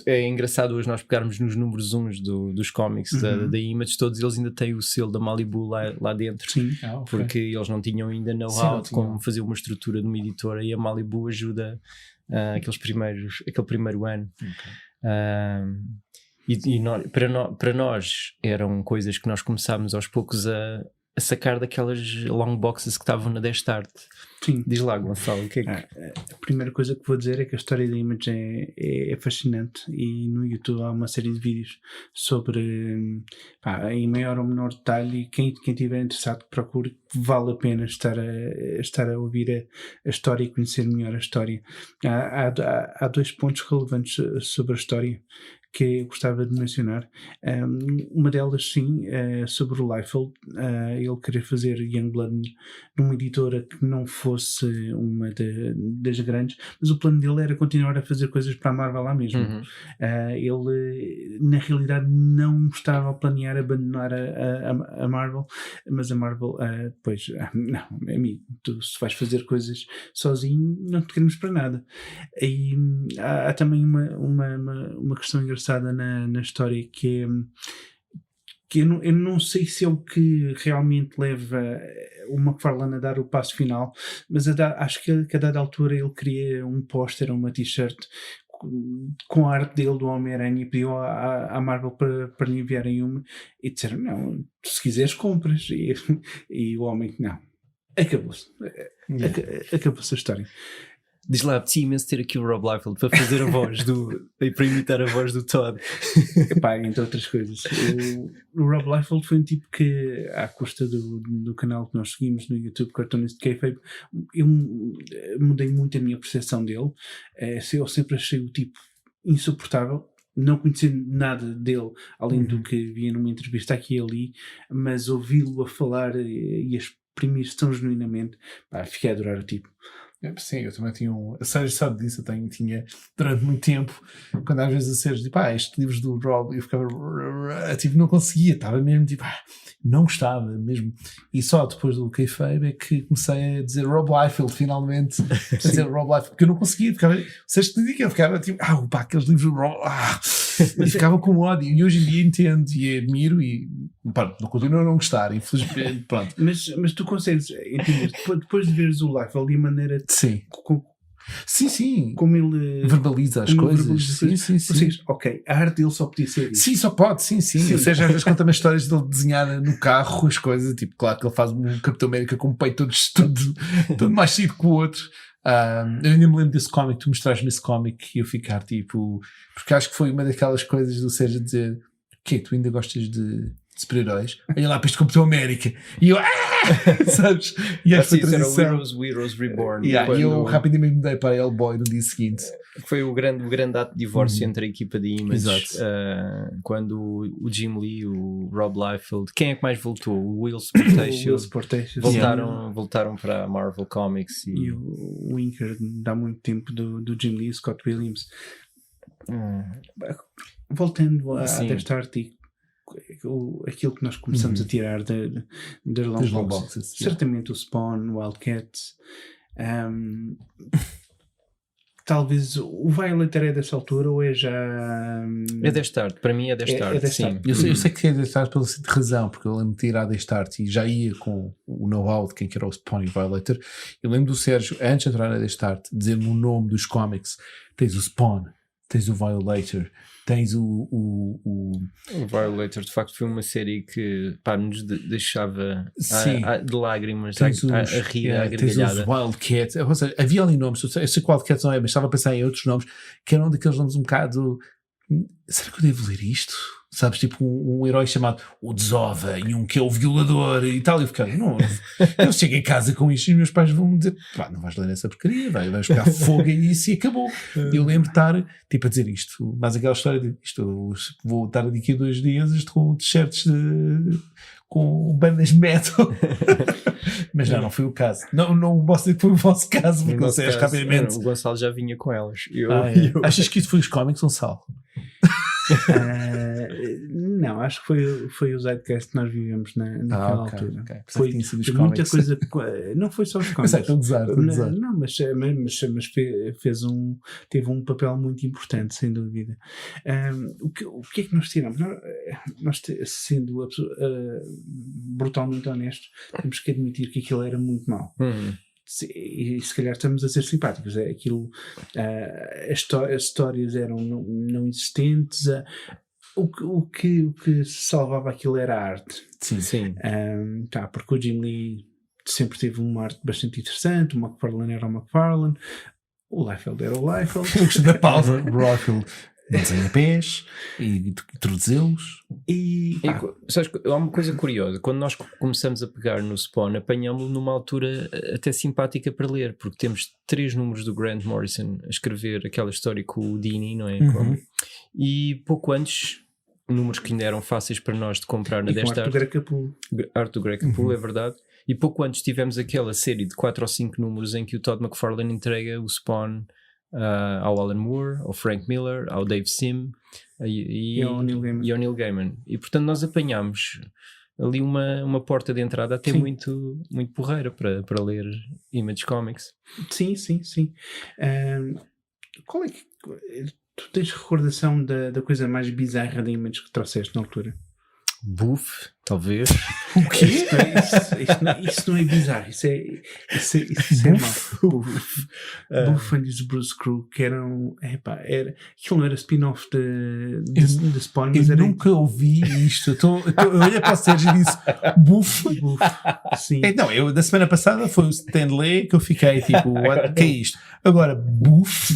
É engraçado hoje nós pegarmos nos números 1 dos cómics da Image, todos eles ainda têm o selo da Malibu lá dentro. Sim. Porque eles não tinham ainda know-how de como fazer uma estrutura de uma editora, e a Malibu ajuda aquele primeiro ano. Para nós eram coisas que nós começámos aos poucos a sacar daquelas long boxes que estavam na Destart. Sim. Diz lá, Gonçalo, o que é que... A primeira coisa que vou dizer é que a história da Image é fascinante, e no YouTube há uma série de vídeos sobre, em maior ou menor detalhe, e quem estiver interessado procure, vale a pena estar a ouvir a história e conhecer melhor a história. Há 2 pontos relevantes sobre a história que eu gostava de mencionar. Uma delas, sim, sobre o Liefeld, ele querer fazer Youngblood numa editora que não fosse uma das grandes, mas o plano dele era continuar a fazer coisas para a Marvel lá mesmo. Ele, na realidade, não estava a planear abandonar a Marvel, mas a Marvel, não, amigo, tu se vais fazer coisas sozinho, não te queremos para nada. E há também uma questão engraçada na história, que eu não sei se é o que realmente leva o McFarlane a dar o passo final, mas acho que a dada altura ele queria um póster, uma t-shirt com a arte dele do Homem-Aranha, e pediu à Marvel para lhe enviarem uma, e disseram, não, se quiseres compras, e o homem, não, acabou-se a história. Diz lá, apetecia imenso ter aqui o Rob Liefeld para fazer a voz para imitar a voz do Todd. Entre outras coisas. O Rob Liefeld foi um tipo que, à custa do canal que nós seguimos no YouTube, Cartoonist Kayfabe, eu mudei muito a minha percepção dele. Eu sempre achei o tipo insuportável, não conhecendo nada dele, além do que via numa entrevista aqui e ali, mas ouvi-lo a falar e a exprimir-se tão genuinamente, fiquei a adorar o tipo. Sim, eu também tinha a Sérgio sabe disso, eu tinha durante muito tempo, quando às vezes a Sérgio tipo, estes livros do Rob, eu ficava tipo, não conseguia, estava mesmo tipo, não gostava mesmo, e só depois do Kayfabe é que comecei a dizer Rob Liefeld, finalmente a dizer Rob Liefeld, porque eu não conseguia, ficava, Sérgio te diga, eu ficava tipo, aqueles livros do Rob, e ficava com ódio, e hoje em dia entendo e admiro, e pronto, não continuo a não gostar, infelizmente, pronto. Mas tu consegues entender, depois de veres o Liefeld e a maneira sim. Sim. Como ele verbaliza as coisas. Sim. Seja, ok, a arte dele só podia ser isso. Sim, só pode, sim. Ou seja, às vezes conta-me histórias dele desenhar no carro as coisas, tipo, claro que ele faz um Capitão América com um peito todo mais chique que o outro. Eu ainda me lembro desse cómic, tu mostraste-me esse cómic e eu ficar tipo, porque acho que foi uma daquelas coisas do Sérgio dizer, tu ainda gostas de super-heróis? Olha lá para este Capitão América, e eu sabes? E esta transição era o Heroes Reborn, e eu rapidamente mudei para Hellboy no dia seguinte. Foi o grande ato de divórcio entre a equipa de Image. Quando o Jim Lee, o Rob Liefeld, quem é que mais voltou? O Will Sportation voltaram para a Marvel Comics, e o Inker dá muito tempo do Jim Lee, Scott Williams. Voltando desta arte, aquilo que nós começamos a tirar das long boxes. Certamente o Spawn, o Wildcats, talvez o Violator é dessa altura, ou é já... É Destart, para mim é Destart, sim. Eu sei que é Destart pela seguinte razão, porque eu lembro de ir à Destart e já ia com o know-how de quem que era o Spawn e o Violator. Eu lembro do Sérgio, antes de entrar na Destart, dizer-me o nome dos cómics. Tens o Spawn, tens o Violator, tens o Violator, de facto foi uma série que nos deixava de lágrimas, a rir, a gargalhada. Tens os Wildcats, ou seja, havia ali nomes, eu sei que Wildcats não é, mas estava a pensar em outros nomes que eram daqueles nomes um bocado, será que eu devo ler isto? sabes, tipo um herói chamado o Desova e um que é o violador e tal, e eu fiquei, não, eu chego em casa com isto e os meus pais vão me dizer, pá, não vais ler essa porcaria, vais pegar fogo e isso e acabou. E eu lembro de estar, tipo, a dizer isto, mas aquela história de isto, eu vou estar daqui a 2 dias com t-shirts com bandas metal. Mas não foi o caso. Não posso dizer que foi o vosso caso, porque não sei, rapidamente. O Gonçalo já vinha com elas. Achas que isso foi os cómics, Gonçalo? Não, acho que foi o Zeitgeist que nós vivemos naquela altura. Okay. Foi muita coisa. Não foi só os cómics. Estou a gozar. Não, mas teve um papel muito importante, sem dúvida. O que é que nós tiramos? Nós sendo brutalmente honestos, temos que admitir que aquilo era muito mau. E se calhar estamos a ser simpáticos. Aquilo, as histórias eram não existentes. O que salvava aquilo era a arte. Sim. Porque o Jim Lee sempre teve uma arte bastante interessante. O McFarlane era o McFarlane, o Liefeld era o Liefeld. Da pausa, o Liefeld desenha pés e traduzi-los. Sabes, há uma coisa curiosa, quando nós começamos a pegar no Spawn, apanhámos-lo numa altura até simpática para ler, porque temos 3 números do Grant Morrison a escrever aquela história com o Dini, não é? E pouco antes, números que ainda eram fáceis para nós de comprar na Desta Arte do Greg Capullo, é verdade. E pouco antes tivemos aquela série de 4 ou 5 números em que o Todd McFarlane entrega o Spawn ao Alan Moore, ao Frank Miller, ao Dave Sim e ao Neil Gaiman. E portanto nós apanhámos ali uma porta de entrada até muito, muito porreira para ler Image Comics. Sim. Qual é que tu tens recordação da coisa mais bizarra da Image que trouxeste na altura? Buff, talvez. O quê? Isso não é bizarro, isso é mau. Buff and his Bruce Crew, que eram. Aquilo não era spin-off de Spawn, mas eu nunca ouvi isto. Eu olhei para o Sérgio e disse Buff. Sim. Não, eu da semana passada foi o Stan Lee que eu fiquei tipo, o que é isto? Agora, Buff.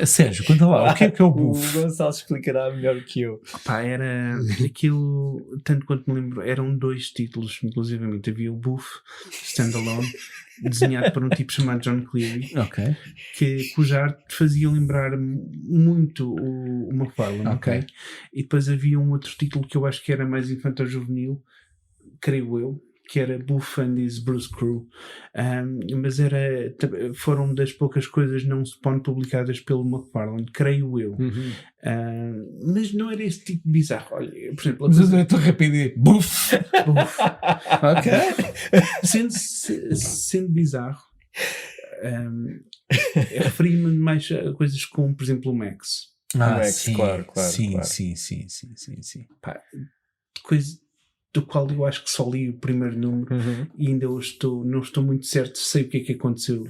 Sérgio, conta lá, o que é o Buff? O Gonçalo explicará melhor que eu. Era aquilo, tanto quanto me lembro, eram 2 títulos, inclusivamente havia o Buff Standalone, desenhado por um tipo chamado John Cleary, cuja arte fazia lembrar muito o McFarlane, e depois havia um outro título que eu acho que era mais infantil-juvenil, creio eu, que era Buff and his Bruce Crew, mas foram das poucas coisas não Spawn publicadas pelo McFarlane, creio eu. Mas não era esse tipo de bizarro. Olha, por exemplo, mas eu estou a repetir Buff. Sendo bizarro, referia-me mais a coisas como, por exemplo, o Max. Sim, claro. Sim. Coisa do qual eu acho que só li o primeiro número e ainda hoje não estou muito certo, sei o que é que aconteceu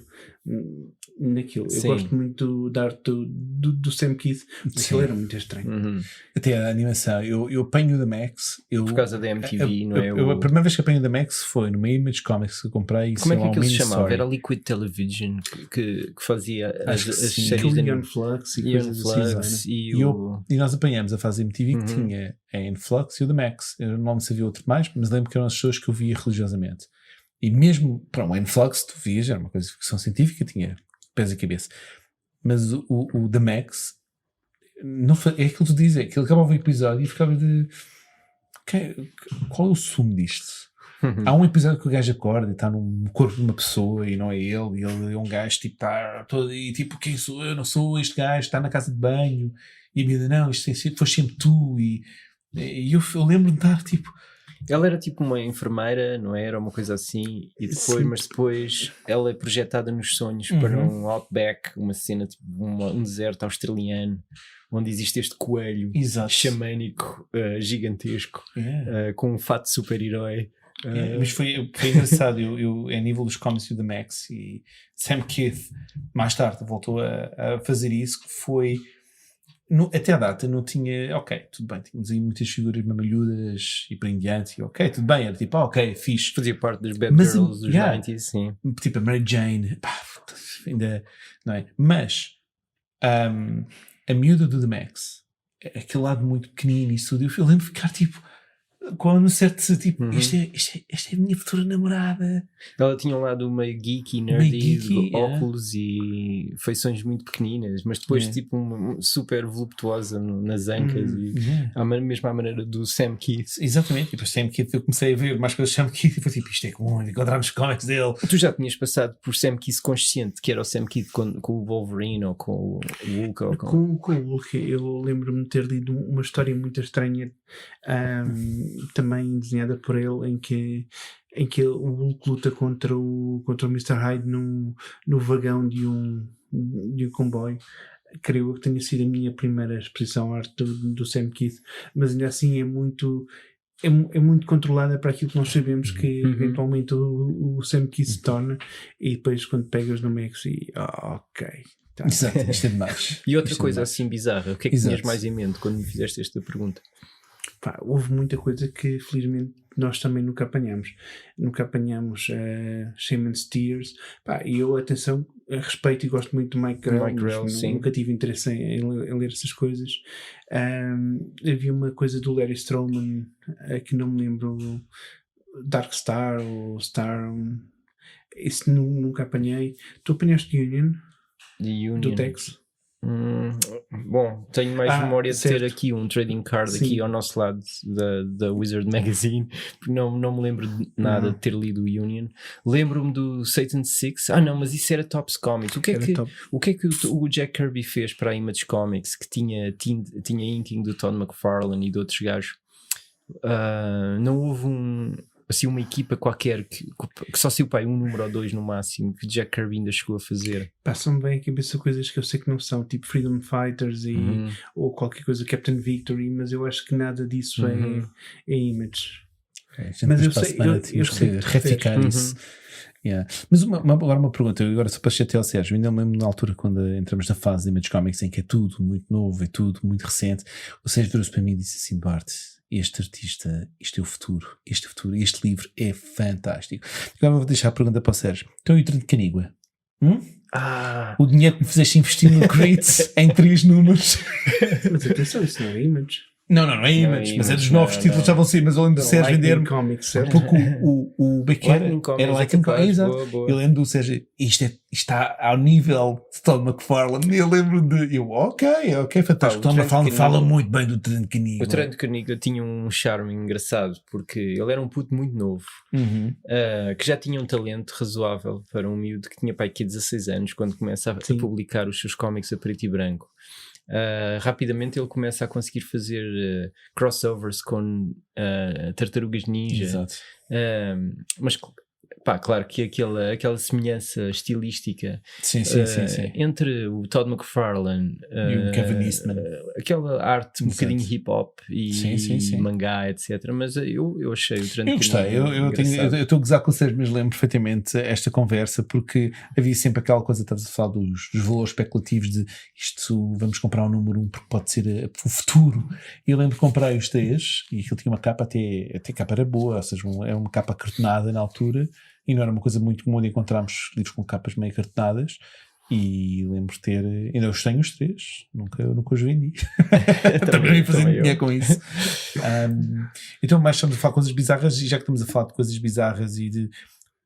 naquilo. Eu gosto muito da arte do Sam Keith, mas aquilo era muito estranho. Até a animação, eu apanho da Max. Por causa da MTV, não é? A primeira vez que apanho da Max foi numa Image Comics que eu comprei. Como é que aquilo se chamava? Era Liquid Television que fazia as séries de Ion Flux e coisas assim. E nós apanhamos a fase MTV que tinha a Influx e o da Max. Eu não sabia outro mais, mas lembro que eram as pessoas que eu via religiosamente. E mesmo para um Influx, tu vias, era uma coisa de ficção científica, tinha pés e cabeça. Mas o The Max, não foi, é aquilo que tu dizes, é que ele acabava o episódio e ficava de. Qual é o sumo disto? Há um episódio que o gajo acorda e está no corpo de uma pessoa e não é ele, e ele é um gajo tipo, está todo e tipo, quem sou eu? Não sou este gajo, está na casa de banho, e a miúda, não, isto foi sempre tu, e eu lembro de estar tipo. Ela era tipo uma enfermeira, não é? Era uma coisa assim, e mas depois ela é projetada nos sonhos para um outback, uma cena tipo um deserto australiano, onde existe este coelho xamânico gigantesco, com um fato de super-herói. Mas foi engraçado, eu a nível dos cómics do Max, e Sam Keith mais tarde voltou a fazer isso, que foi até a data não tinha, tudo bem, tínhamos aí muitas figuras mamalhudas e para em diante, e tudo bem, era tipo, fixe. Fazia parte das Bad Girls dos 90s, sim. Tipo a Mary Jane, ainda, não é? Mas a miúda do The Max aquele lado muito pequenino e isso tudo. Eu lembro de ficar tipo, com um certo tipo, isto é a minha futura namorada. Ela tinha um lado meio geeky, Meio nerdy, geeky, de óculos e feições muito pequeninas, mas depois tipo super voluptuosa nas ancas e mesmo à maneira do Sam Keith. Exatamente, e depois Sam Keith eu comecei a ver mais coisas de Sam Keith e foi tipo, isto é comum, encontrarmos cómics dele. Tu já tinhas passado por Sam Keith consciente, que era o Sam Keith com o Wolverine ou com o Hulk? Ou com o Hulk, eu lembro-me de ter lido uma história muito estranha, também desenhada por ele, em que o Hulk luta contra o Mr. Hyde no vagão de um comboio. Creio que tenha sido a minha primeira exposição à arte do Sam Keith, mas ainda assim é muito controlada para aquilo que nós sabemos que eventualmente o Sam Keith se torna, e depois quando pegas no Max e ok. Tá. Exato, isto é demais. E outra coisa assim bizarra, o que é que tinhas mais em mente quando me fizeste esta pergunta? Pá, houve muita coisa que felizmente nós também nunca apanhamos. Nunca apanhamos Shaman's Tears. Pá, e eu, atenção, respeito e gosto muito do Mike Grell, nunca tive interesse em ler essas coisas. Havia uma coisa do Larry Stroman que não me lembro, Dark Star ou Star, isso nunca apanhei. Tu apanhaste Union? Do Tex? Bom, tenho mais memória de ter aqui um trading card aqui ao nosso lado da Wizard Magazine, porque não me lembro de nada de ter lido o Union. Lembro-me do Satan's Six. Não, mas isso era Topps Comics. O que é que o Jack Kirby fez para a Image Comics, que tinha inking do Todd McFarlane e de outros gajos? Não houve uma equipa qualquer que só saiu para aí um número ou dois no máximo, que Jack Kirby ainda chegou a fazer. Passam-me bem a cabeça coisas que eu sei que não são, tipo Freedom Fighters ou qualquer coisa, Captain Victory, mas eu acho que nada disso é Image. Mas eu sei retificar isso. Mas agora uma pergunta, agora só para chatear o Sérgio, ainda me lembro na altura quando entramos na fase de Image Comics em que é tudo muito novo, é tudo muito recente, o Sérgio trouxe para mim e disse assim: Bart, este artista, isto é o futuro, este livro é fantástico. Agora vou deixar a pergunta para o Sérgio. Então, e o Trent Canigua? O dinheiro que me fizeste investir no Creed em 3 números. Mas atenção, isso não é Image. Não é Image, mas é dos novos títulos, já vão ser, mas eu lembro do Sérgio vender-me. Porque o Becker era Lightning Comics, exato. Eu lembro do Sérgio, isto está ao nível de Todd McFarlane. Eu lembro ok, fantástico. Todd McFarlane fala muito bem do Trent Canigua. O Trent Canigua tinha um charme engraçado, porque ele era um puto muito novo, que já tinha um talento razoável para um miúdo que tinha pai aqui 16 anos, quando começa a publicar os seus cómics a preto e branco. Rapidamente ele começa a conseguir fazer crossovers com Tartarugas Ninja. Exato. Mas claro que aquela semelhança estilística sim. entre o Todd McFarlane e o Kevin Eastman, aquela arte um bocadinho hip hop e mangá, etc. Mas eu achei o Trent. Eu gostei, eu estou a gozar com o Sérgio, mas lembro perfeitamente esta conversa, porque havia sempre aquela coisa, estavas a falar dos valores especulativos de isto, vamos comprar um número 1 porque pode ser o futuro. E eu lembro que comprei os 3 e aquilo tinha uma capa, até a capa era boa, ou seja, é uma capa cartonada na altura. E não era uma coisa muito comum de encontrarmos livros com capas meio cartonadas. E lembro de ter, ainda os tenho os 3, nunca os vendi. Também fazendo dinheiro com isso. Então, mais estamos a falar de coisas bizarras, e já que estamos a falar de coisas bizarras e de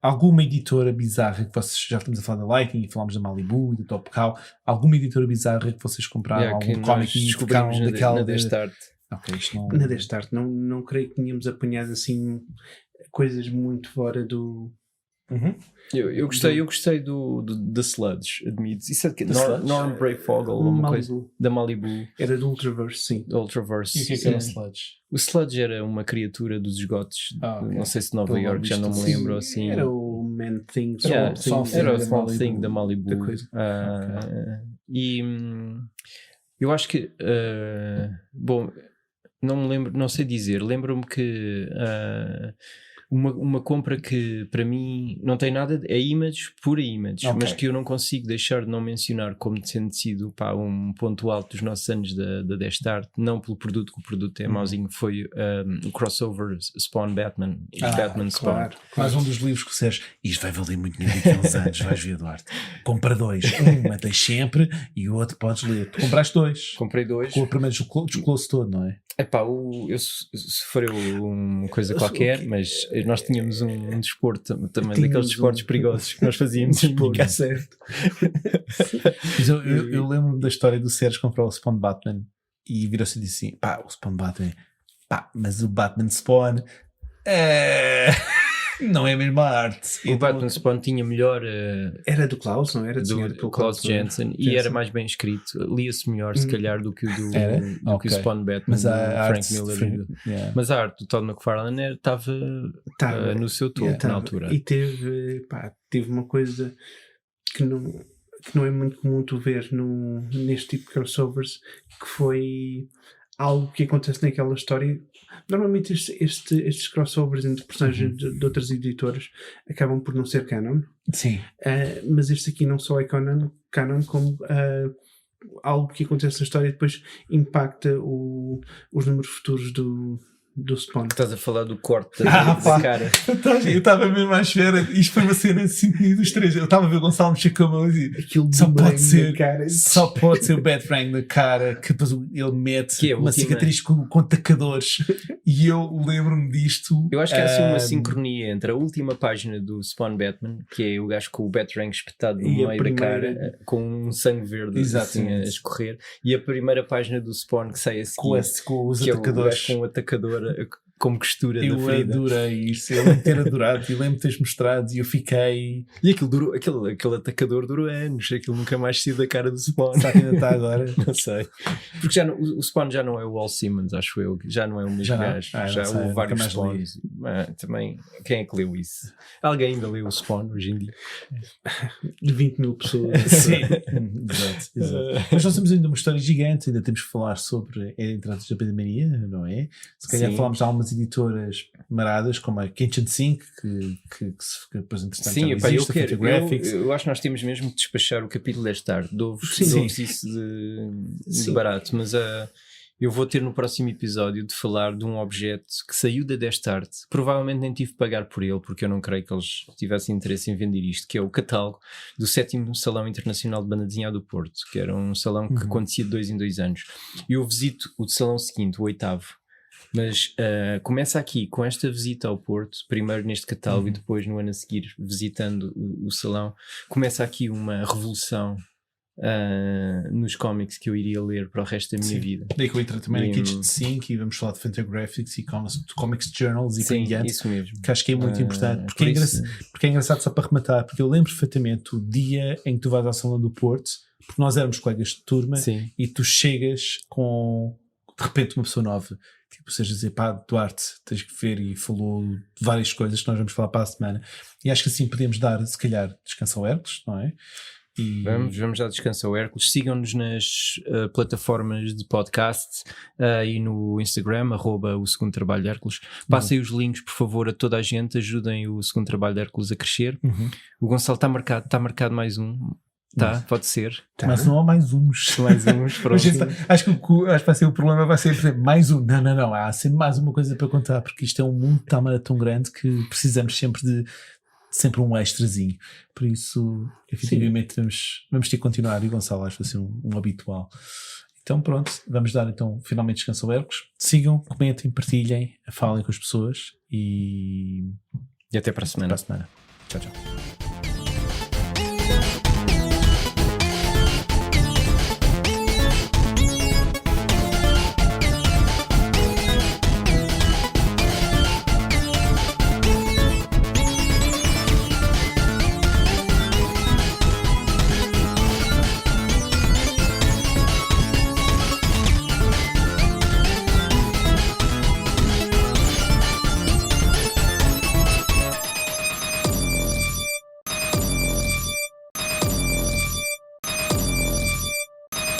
alguma editora bizarra que vocês, já estamos a falar da Lightning e falámos da Malibu e da Top Cow, alguma editora bizarra que vocês compraram, algum cómic e descobriram daquela na Destart. Na Destart, não creio que tínhamos apanhado assim coisas muito fora do. Eu gostei do The Sludge, admito. Isso é de Norm Brayfogle, uma coisa da Malibu. Era do Ultraverse, sim. Ultraverse. E o que era o Sludge? O Sludge era uma criatura dos esgotos, não sei se de Nova York, já não me lembro assim. Era o Man Thing, era o Small Thing da Malibu. E eu acho que bom, não me lembro, não sei dizer, lembro-me que Uma compra que para mim não tem nada, é Image, pura Image, Ok. mas que eu não consigo deixar de não mencionar como tendo sido um ponto alto dos nossos anos da Destart, não pelo produto, que o produto é mauzinho, foi o crossover Spawn Batman, Batman Spawn. Claro. Mais um dos livros que o Sérgio, isto vai valer muito dinheiro daqui a uns anos, vais ver, Eduardo. Compra 2, mantém sempre e o outro podes ler. Tu compraste 2. Comprei 2. Com o primeiro descolou-se todo, não é? Epá, eu sofreu uma coisa qualquer, mas nós tínhamos um desporto também, daqueles desportos perigosos que nós fazíamos em minha casa. Certo. Mas eu lembro-me da história do Sérgio comprar o Spawn Batman e virou-se e disse assim: pá, o Spawn Batman, pá, mas o Batman Spawn não é a mesma arte. O Batman Spawn tinha melhor Era do Klaus, não era? Desenhado do pelo Klaus Jensen e era mais bem escrito, lia-se melhor se calhar do que o do Era? que o Ok. Spawn Batman Mas do a Frank arte Miller. yeah. Mas a arte do Todd McFarlane estava no seu topo na altura. E teve uma coisa que não é muito comum tu ver neste tipo de crossovers, que foi algo que acontece naquela história. Normalmente estes crossovers entre personagens de outras editoras acabam por não ser canon. Sim. Mas este aqui não só é canon como algo que acontece na história e depois impacta os números futuros do Spawn. Estás a falar do corte da pá. cara. Eu estava mesmo à espera. Isto foi uma cena de 5 minutos, 3. Eu estava a ver o Gonçalo mexer com a mão e dizer: Aquilo só de pode bem ser, na cara. só pode ser o Bad Frank na cara, que depois ele mete Que é a uma última. cicatriz com atacadores. E eu lembro-me disto. Eu acho que há assim uma sincronia entre a última página do Spawn Batman, que é o gajo com o Batarang espetado no E a meio da primeira. cara, com um sangue verde assim, a Exatamente. escorrer, e a primeira página do Spawn que sai assim, com os que é o atacadores. gajo com o atacador como costura da Eu ferida. adorei isso. Eu lembro de ter adorado e lembro de teres mostrado e eu fiquei. E aquilo durou, aquele atacador durou anos, aquilo nunca mais saiu da cara do Spawn. Será que ainda está agora? Não sei. Porque o Spawn já não é o Walt Simmons, acho eu. Já não é o mesmo Já não? gajo. Ah, Já não sei, houve nunca vários mais Spawns. Também, quem é que leu isso? Alguém ainda leu o Spawn hoje em dia? De 20 mil pessoas. Sim. Exato. Mas nós temos ainda uma história gigante, ainda temos que falar sobre a entrada da pandemia, não é? Se calhar Sim. falámos de algumas editoras maradas, como a Kitchen Sink, que depois entretanto Sim, já epá, não eu existe, a quero. Fantagraphics. Eu acho que nós temos mesmo de despachar o capítulo desta tarde. Dou-vos Sim. isso de Sim. barato, mas eu vou ter no próximo episódio de falar de um objeto que saiu da Destart. Provavelmente nem tive de pagar por ele, porque eu não creio que eles tivessem interesse em vender isto, que é o catálogo do 7º Salão Internacional de Banda Desenhada do Porto, que era um salão que acontecia de 2 em 2 anos. E eu visito o salão seguinte, o 8º. Mas começa aqui com esta visita ao Porto, primeiro neste catálogo e depois no ano a seguir visitando o salão. Começa aqui uma revolução nos cómics que eu iria ler para o resto da minha vida. Daí que eu entrei também na E, Kitchen Sink e vamos falar de Fantagraphics e Comics Journals e por Sim, diante, isso mesmo. que acho que é muito importante, por isso- porque é engraçado só para rematar, porque eu lembro perfeitamente o dia em que tu vais ao Salão do Porto, porque nós éramos colegas de turma, Sim. e tu chegas com de repente uma pessoa nova, tipo, seja dizer, pá, Duarte, tens que ver, e falou de várias coisas que nós vamos falar para a semana, e acho que assim podemos dar, se calhar, descanso ao Hércules, não é? E Vamos dar descanso ao Hércules. Sigam-nos nas plataformas de podcast e no Instagram, @o Segundo Trabalho de Hércules. Passem os links, por favor, a toda a gente. Ajudem o Segundo Trabalho de Hércules a crescer. O Gonçalo está marcado mais um. Tá? Pode ser. mas não há mais uns. Mais uns, pronto. Acho que vai ser o problema, vai ser, por exemplo, mais um. Não, há sempre mais uma coisa para contar, porque isto é um mundo tão grande que precisamos sempre de um extrazinho. Por isso, efetivamente, vamos ter que continuar. E Gonçalo, acho que vai ser um habitual. Então pronto, vamos dar então finalmente descanso ao Hércules. Sigam, comentem, partilhem, falem com as pessoas e E até para a semana. Tchau.